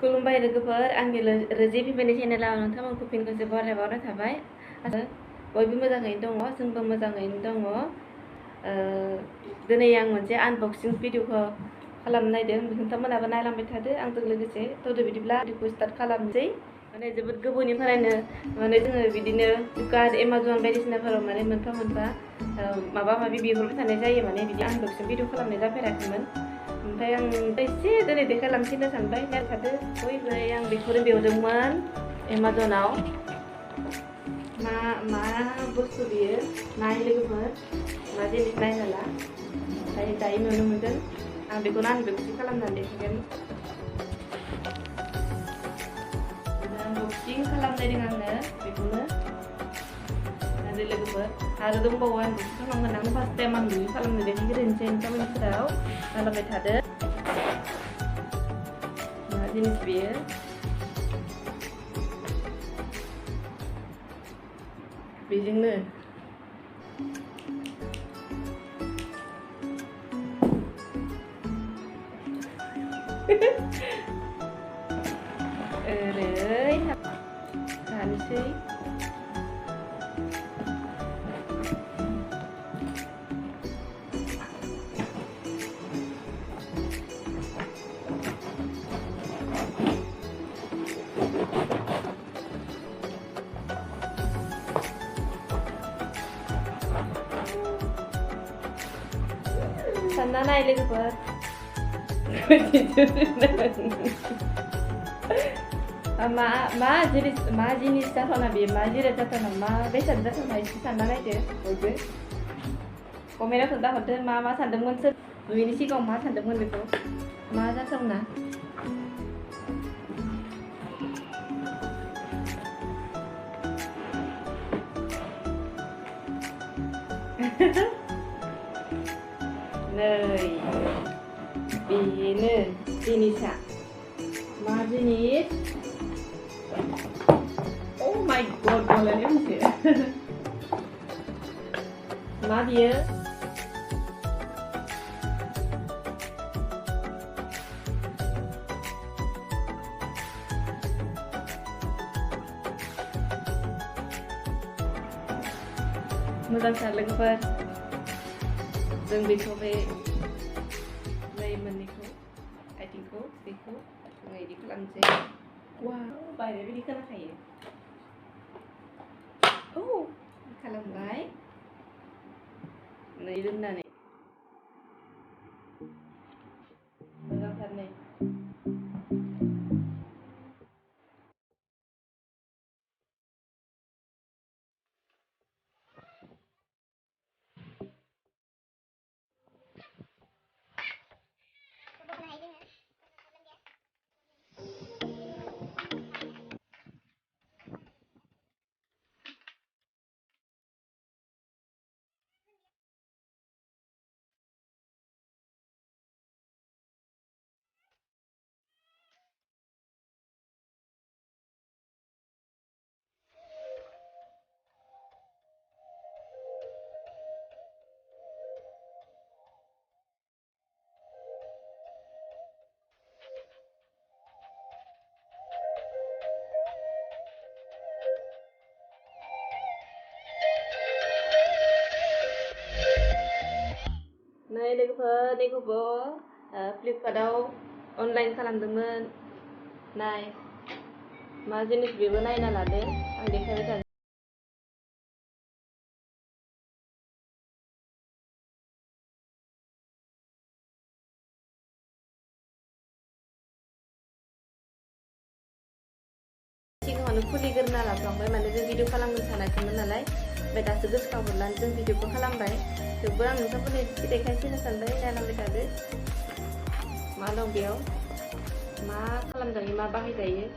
खुलुमबाय लोगोफोर आंनि रोजि फैबायनि चेनेलाव नोंथांमोनखौ फिन खनसे बरायबावनाय थाबाय बयबो मोजाङैनो दङ जोंबो मोजाङैनो दङ दिनै आं मोनसे आनबक्सिं भिडिअखौ खालामनो नायदों नोंथांमोनाबो नायलांबाय थादो आंजों लोगोसे थ'दो बिदिब्ला भिडिअखौ स्टार्ट खालामनोसै माने जोबोद गोबावनिफ्रायनो माने जोङो बिदिनो फ्लिपकार्ट एमाजन बायदिसिनाफोराव माने मोनफा मोनफा माबा माबि बिहरबाय थानाय जायो माने बिदि आनबक्सिं भिडिअ खालामनाय जाफेराखैमोन ओमफ्राय आं एसे दिनै देखायलांसिनो सानबाय नायबाय थादो बयबो आं बेखौनो बिहरदोंमोन एमाजनाव मा बुस्थु बियो नाय लोगोफोर मा जिनिस नायनाला ओमफ्राय दायो नुनो मोनगोन आं बेखौनो आनबक्सिं खालामनानै देखायगोन आनबक्सिं खालामनायदों आङो बेखौनो लोगोफोर आरो दंबावो आनबक्सिं खालामगोन आं फार्स्ट टाइम आं बिदि खालामनो देखायग्रोनोसै नोंथांमोननिफोराव नायलांबाय थादो मा जिनिस बेयो बेजोंनो ओरै जानोसै सानना नाय लोगोफोर मा जिनिस जाथावना बेयो मा जिराद जाथावना मा बेसाद जाथावना एसे सानना नायदो बयबो कमेन्टआव खोन्थाहरदो मा सानदोंमोन सोर नुयिनि सिगाङाव मा सानदोंमोन बेखौ मा जाथावना नै बेनो जिनिसा मा जिनिस अ माय गड गलायनाय मोनसे मा बियो मोजांथार लोगोफोर जों बेखौ बे नै मोननैखौ आथिंखौ बेखौ जोङो बिदि खालामनोसै वाव बायनाय बायदि खोनाखायो औ खालामबाय नै दोननानै मोजांथार नै नै लोगोफोर बेखौबो फ्लिपकार्टआव अनलाइन खालामदोंमोन नाय मा जिनिस बेबो नायना लादो आं देखायबाय थागोन सिगाङावनो खुलिग्रोना लाफ्लांबाय माने जों भिडिअ खालामनो सानाखैमोन नालाय ओमफ्राय दासो गोसोखांहरनानै जों भिडिअखौ खालामबाय थेवबो आं नोंथांफोरनो एसे देखायसिनो सानबाय नायलांबाय थादो मा दं बेयाव मा खालामजायो मा बाहायजायो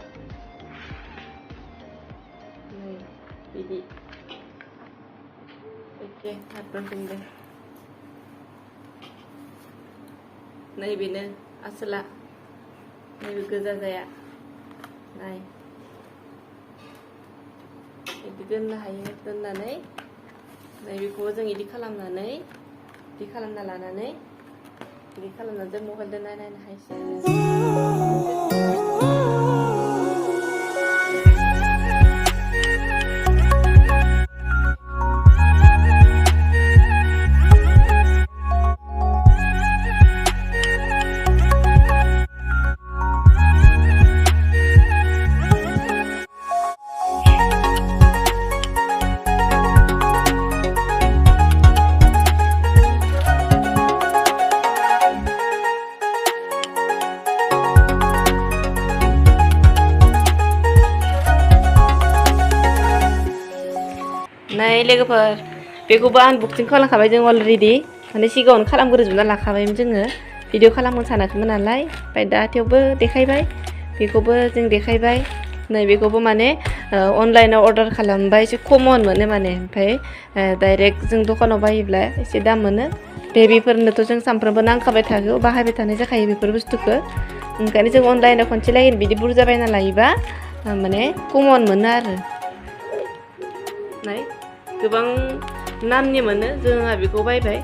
नै बिदि एखे हारफोरजोंबो नै बेनो आसोला नैबे गोजा जाया नाय बिदि दोननो हायो दोननानै नैबेखौबो जों बिदि खालामनानै बिदि खालामना लानानै बिदि खालामना जों मबाइल दोनना नायनो हायो लोगोफोर बेखौबो आनबक्सिं खालामखाबाय जों अलरेडि माने सिगाङावनो खालामग्रोजोबना लाखाबायमोन जोङो भिडिअ खालामनो सानाखैमोन नालाय ओमफ्राय दा थेवबो देखायबाय बेखौबो जों देखायबाय नैबेखौबो माने अनलाइनाव अर्डार खालामबा एसे खमन मोनो माने ओमफ्राय डाइरेक्ट जों दखानाव बायोब्ला एसे दाम मोनो बेबिफोरनोथ' जों सानफ्रोमबो नांखाबाय थागौ बाहायबाय थानाय जाखायो बेफोर बुस्थुखौ ओंखायनो जों अनलाइनाव खनसे लागै बिदि बुरजा बायना लायोबा माने कमन मोनो आरो नाय गोबां नामनि मोनो जोंहा बेखौ बायबाय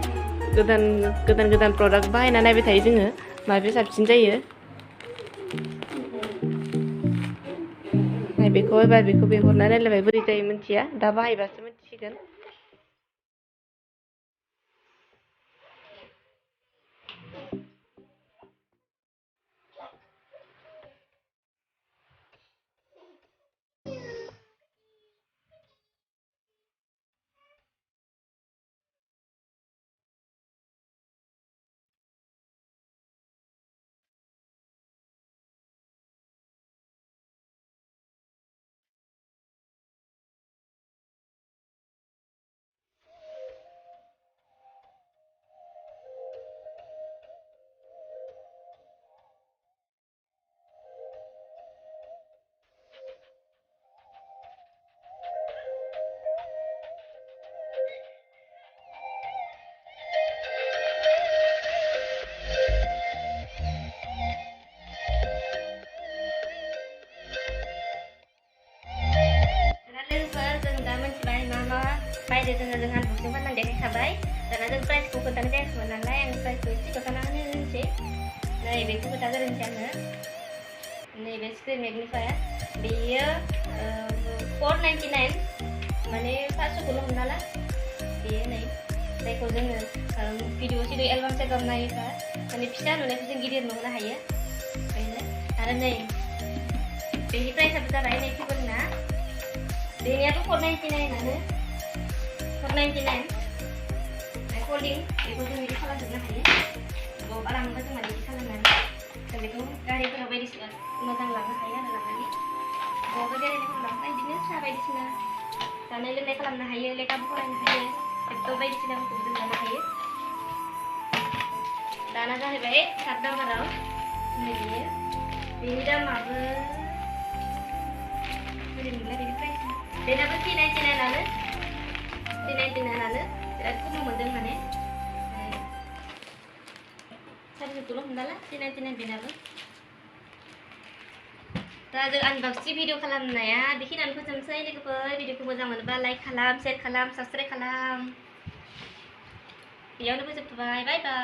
गोदान प्रडाक्ट बाहायना नायबाय थायो जोङो माबे साबसिन जायो बेखौ एबार बेखौ बिहरना नायलायबाय बोरै जायो मिथिया दा बाहायबासो मिथिसिगोन बायदो जोङो जों आनबक्सिं खालामनानै देखायखाबाय दाना जों प्राइसखौ खोन्थानो जायाखैमोन नालाय आं प्राइसखौ एसे खोन्थाना होनोसै नैबेखौ खोन्थाग्रोनोसै आङो नैबे स्क्रिन मेगनिफाया बेयो 499 माने 500खौल' हमना ला बेयो नै जायखौ जोङो भिडिअ सिडिअ एलबाम सेलबाम नायोबा माने फिसा नुनायखौ जों गिदिर नुहोनो हायो बेनो आरो नै बेनि प्राइसआबो जाबाय नै भिभ'ना बेनियाथ' 499 499 फल्डिं बेखौ जों बिदि खालामजोबनो हायो बेखौ बारा मोनबा जों माने बिदि खालामनानै जों बेखौ गारिफोराव बायदिसिना मोजां लांनो हायो आरो लांनानै बबावबा बेरायनायफोराव लांनाय बिदिनो साहा बायदिसिना जानाय लोंनाय खालामनो हायो लेखाबो फरायनो हायो लेपटप बायदिसिनाफोरखौबो जों लानो हायो दाना जाहैबाय 7 नाम्बाराव नै बेयो बेनि दामाबो बोरै मोनलाय बेनि प्राइसआ बेनाबो 399 बिराद खम मोनदों माने सारिस'खौल' हमना ला 399 बेनाबो दा जों आनबक्सिं भिडिअ खालामनाया बेखिनियावनो फोजोबनोसै लोगोफोर भिडिअखौ मोजां मोनोबा लाइक खालाम शेयार खालाम साबस्क्राइब खालाम बेयावनो फोजोबथ'बाय बाय बाय